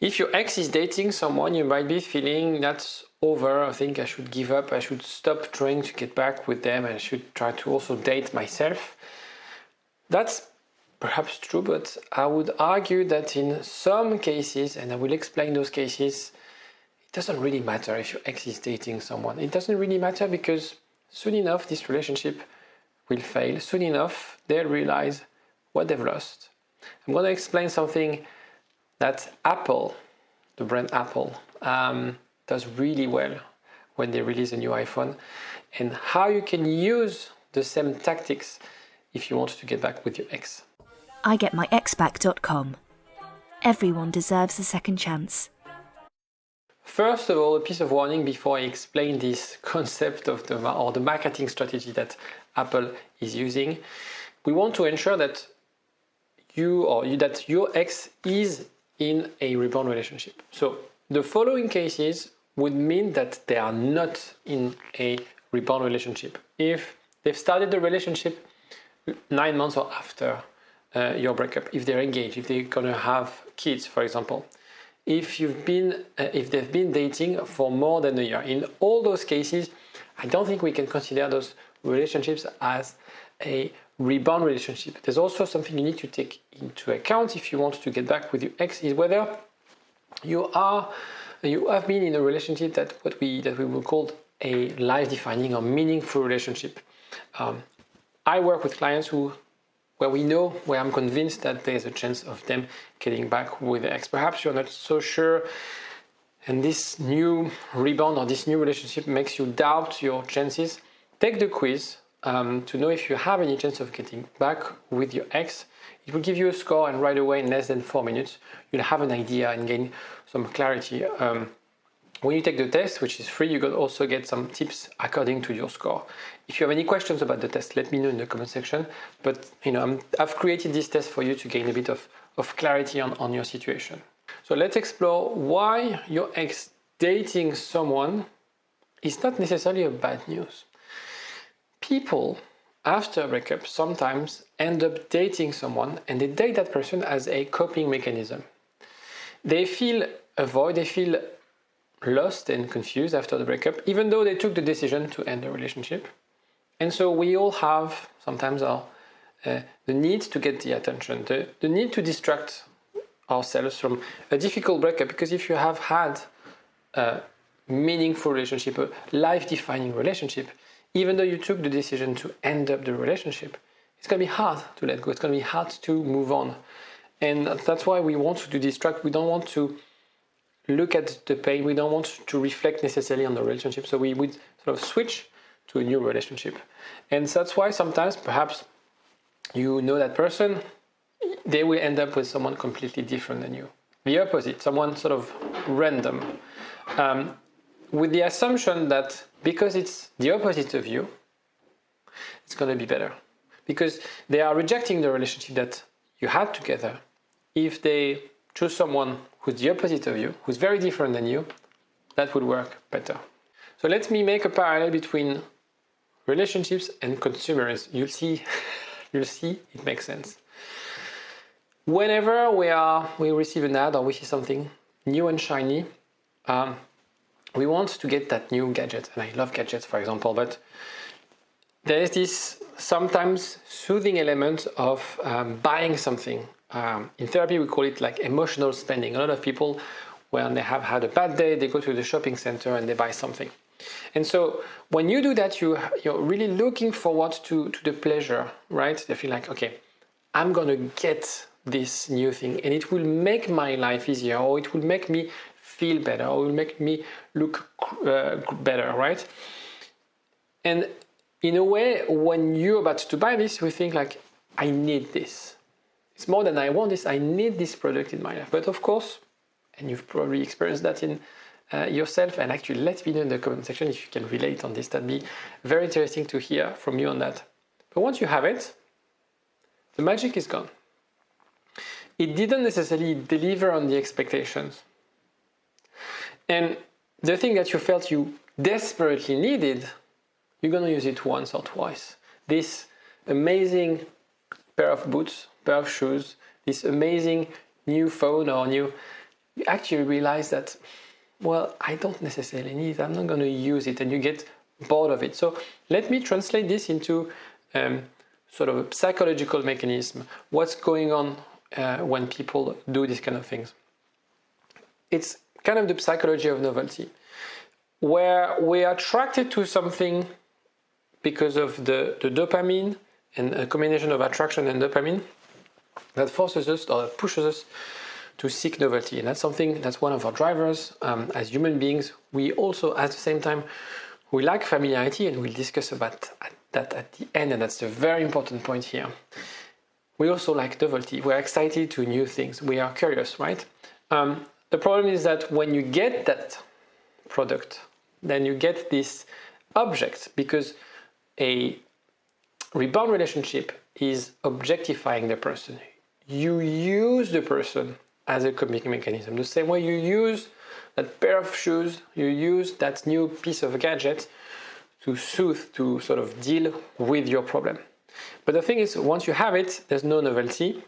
If your ex is dating someone, you might be feeling that's over. I think I should give up. I should stop trying to get back with them. I should try to also date myself. That's perhaps true, but I would argue that in some cases, and I will explain those cases, it doesn't really matter if your ex is dating someone. It doesn't really matter because soon enough this relationship will fail. Soon enough they'll realize what they've lost. I'm going to explain something that Apple, the brand Apple, does really well when they release a new iPhone, and how you can use the same tactics if you want to get back with your ex. IGetMyExBack.com. Everyone deserves a second chance. First of all, a piece of warning before I explain this concept of the marketing strategy that Apple is using. We want to ensure that your ex is in a rebound relationship. So the following cases would mean that they are not in a rebound relationship. If they've started the relationship 9 months or after your breakup, if they're engaged, if they're gonna have kids, for example, if they've been dating for more than a year. In all those cases, I don't think we can consider those relationships as a rebound relationship. There's also something you need to take into account if you want to get back with your ex, is whether you have been in a relationship that we will call a life-defining or meaningful relationship. I work with clients where I'm convinced that there's a chance of them getting back with their ex. Perhaps you're not so sure, and this new rebound or this new relationship makes you doubt your chances. Take the quiz to know if you have any chance of getting back with your ex. It will give you a score, and right away, in less than 4 minutes, you'll have an idea and gain some clarity. When you take the test, which is free, you can also get some tips according to your score. If you have any questions about the test, let me know in the comment section. But I've created this test for you to gain a bit of clarity on your situation. So let's explore why your ex dating someone is not necessarily a bad news. People after a breakup sometimes end up dating someone, and they date that person as a coping mechanism. They feel lost and confused after the breakup, even though they took the decision to end the relationship. And so we all have sometimes the need to get the attention, the need to distract ourselves from a difficult breakup, because if you have had a meaningful relationship, a life-defining relationship, even though you took the decision to end up the relationship, it's going to be hard to let go. It's going to be hard to move on. And that's why we want to distract. We don't want to look at the pain. We don't want to reflect necessarily on the relationship. So we would sort of switch to a new relationship. And that's why sometimes perhaps you know that person, they will end up with someone completely different than you. The opposite, someone sort of random. With the assumption that because it's the opposite of you, it's going to be better. Because they are rejecting the relationship that you had together. If they choose someone who's the opposite of you, who's very different than you, that would work better. So let me make a parallel between relationships and consumerism. You'll see it makes sense. Whenever we receive an ad or we see something new and shiny, we want to get that new gadget. And I love gadgets, for example, but there is this sometimes soothing element of buying something. In therapy, we call it like emotional spending. A lot of people, when they have had a bad day, they go to the shopping center and they buy something. And so when you do that, you're really looking forward to the pleasure, right? They feel like, okay, I'm going to get this new thing and it will make my life easier, or it will make me feel better, or it will make me look better, right? And in a way, when you're about to buy this, we think like, I need this. It's more than I want this, I need this product in my life. But of course, and you've probably experienced that in yourself, and actually let me know in the comment section if you can relate on this. That'd be very interesting to hear from you on that. But once you have it, the magic is gone. It didn't necessarily deliver on the expectations. And the thing that you felt you desperately needed, you're going to use it once or twice. This amazing pair of boots, pair of shoes, this amazing new phone or new you actually realize that, well, I don't necessarily need it, I'm not going to use it, and you get bored of it. So let me translate this into sort of a psychological mechanism. What's going on when people do these kind of things? It's kind of the psychology of novelty, where we are attracted to something because of the dopamine and a combination of attraction and dopamine that forces us or pushes us to seek novelty. And that's something that's one of our drivers. As human beings, we also, at the same time, we like familiarity, and we'll discuss about that at the end, and that's a very important point here. We also like novelty. We're excited to new things. We are curious, right? The problem is that when you get that product, then you get this object, because a rebound relationship is objectifying the person. You use the person as a coping mechanism. The same way you use that pair of shoes, you use that new piece of gadget to soothe, to sort of deal with your problem. But the thing is, once you have it, there's no novelty,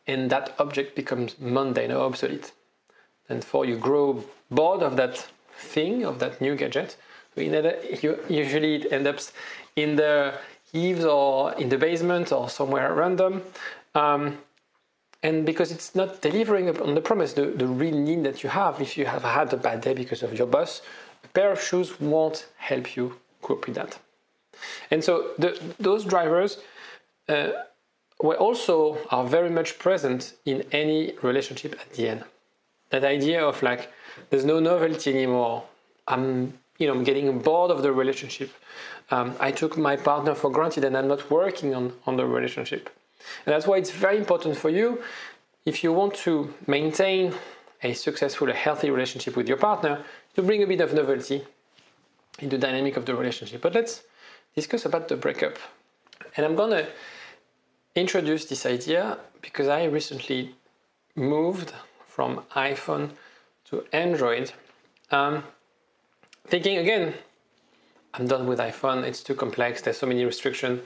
and that object becomes mundane or obsolete. And for you grow bored of that thing, of that new gadget. Usually it ends up in the eaves or in the basement or somewhere random. And because it's not delivering on the promise, the real need that you have. If you have had a bad day because of your boss, a pair of shoes won't help you cope with that. And so those drivers also are very much present in any relationship at the end. That idea of like, there's no novelty anymore. I'm getting bored of the relationship. I took my partner for granted, and I'm not working on the relationship. And that's why it's very important for you, if you want to maintain a successful, a healthy relationship with your partner, to bring a bit of novelty in the dynamic of the relationship. But let's discuss about the breakup. And I'm going to introduce this idea because I recently moved from iPhone to Android. Thinking again, I'm done with iPhone, it's too complex, there's so many restrictions.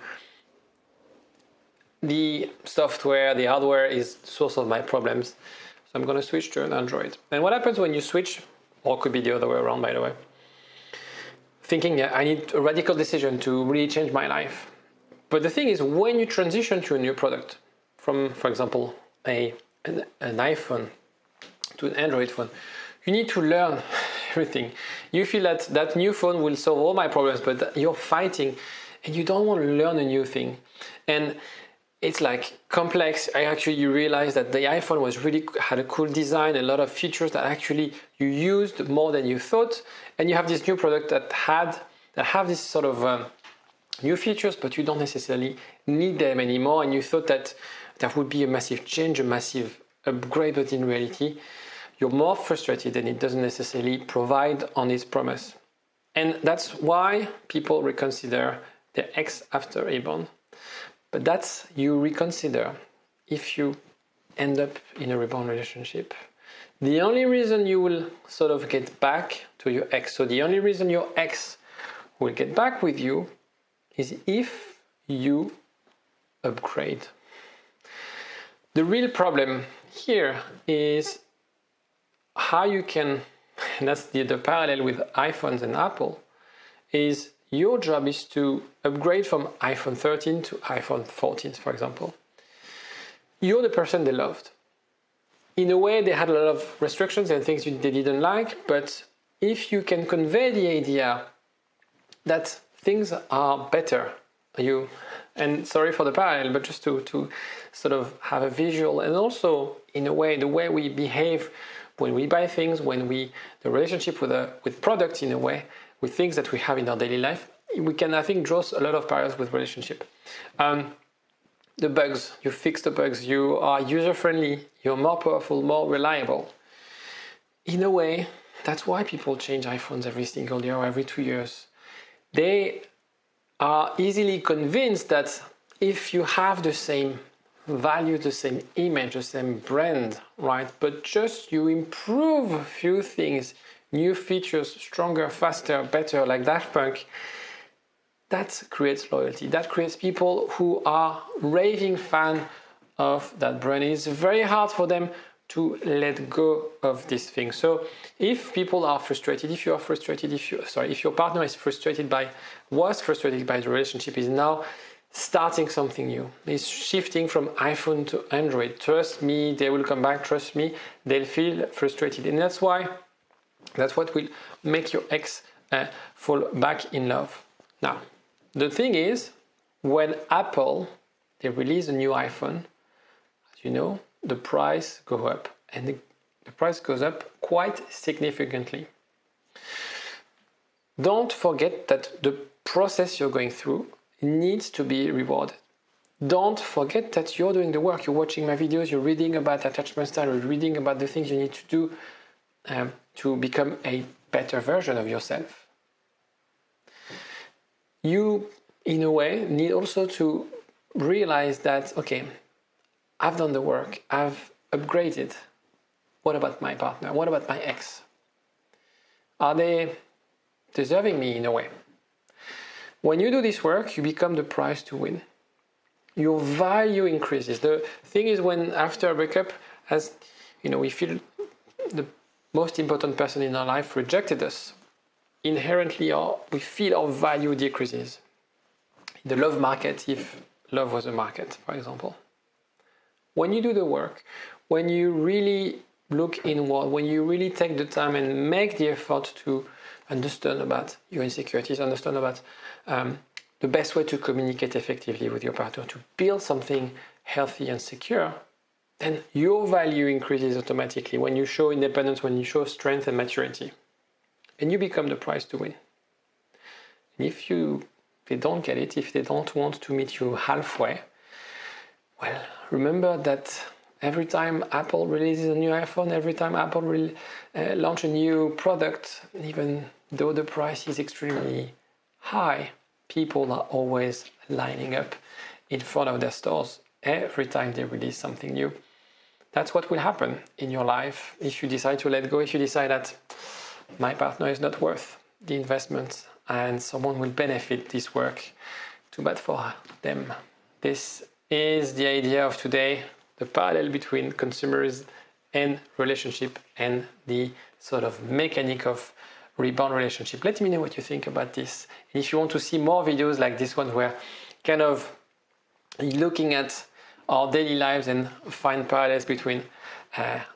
The software, the hardware is the source of my problems. So I'm going to switch to an Android. And what happens when you switch, or it could be the other way around, by the way, thinking I need a radical decision to really change my life. But the thing is, when you transition to a new product, from, for example, an iPhone to an Android phone, you need to learn everything. You feel that new phone will solve all my problems, but you're fighting and you don't want to learn a new thing. And it's like complex. You realize that the iPhone had a cool design, a lot of features that actually you used more than you thought. And you have this new product that have this sort of new features, but you don't necessarily need them anymore. And you thought that would be a massive change, a massive upgrade, but in reality, you're more frustrated and it doesn't necessarily provide on its promise. And that's why people reconsider their ex after a bond. But that's you reconsider if you end up in a rebound relationship. The only reason you will sort of get back to your ex, so the only reason your ex will get back with you is if you upgrade. The real problem here is how you can, and that's the parallel with iPhones and Apple, is your job is to upgrade from iPhone 13 to iPhone 14, for example. You're the person they loved. In a way, they had a lot of restrictions and things they didn't like, but if you can convey the idea that things are better, and sorry for the parallel, but just to sort of have a visual, and also in a way, the way we behave when we buy things, the relationship with products in a way, with things that we have in our daily life, we can, I think, draw a lot of parallels with relationship. The bugs, you fix the bugs, you are user-friendly, you're more powerful, more reliable. In a way, that's why people change iPhones every single year or every 2 years. They are easily convinced that if you have the same value, the same image, the same brand, right, but just you improve a few things, new features, stronger, faster, better, like Daft Punk, that creates loyalty. That creates people who are raving fan of that brand. It's very hard for them to let go of this thing. So if people are frustrated, if your partner was frustrated by the relationship, is now starting something new, is shifting from iPhone to Android, trust me, they will come back, trust me, they'll feel frustrated. And that's what will make your ex fall back in love. Now, the thing is, when Apple, they release a new iPhone, as you know, the price goes up, and the price goes up quite significantly. Don't forget that the process you're going through needs to be rewarded. Don't forget that you're doing the work. You're watching my videos, you're reading about attachment style, you're reading about the things you need to do to become a better version of yourself. You, in a way, need also to realize that, okay, I've done the work, I've upgraded. What about my partner? What about my ex? Are they deserving me in a way? When you do this work, you become the prize to win. Your value increases. The thing is, when after a breakup, as you know, we feel the most important person in our life rejected us, inherently we feel our value decreases. The love market, if love was a market, for example. When you do the work, when you really look inward, when you really take the time and make the effort to understand about your insecurities, understand about the best way to communicate effectively with your partner, to build something healthy and secure, then your value increases automatically when you show independence, when you show strength and maturity. And you become the prize to win. And if they don't get it, if they don't want to meet you halfway, well, remember that every time Apple releases a new iPhone, every time Apple will launch a new product, even though the price is extremely high, people are always lining up in front of their stores every time they release something new. That's what will happen in your life if you decide to let go, if you decide that my partner is not worth the investment and someone will benefit this work. Too bad for them. This is the idea of today, the parallel between consumers and relationship and the sort of mechanic of rebound relationship. Let me know what you think about this. And if you want to see more videos like this one where kind of looking at our daily lives and find parallels between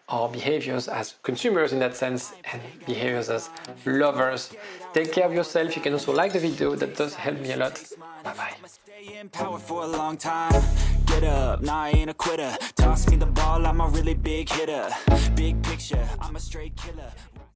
our behaviors as consumers in that sense and behaviors as lovers. Take care of yourself. You can also like the video. That does help me a lot. Bye-bye. In power for a long time. Get up, nah, I ain't a quitter. Toss me the ball, I'm a really big hitter. Big picture, I'm a straight killer.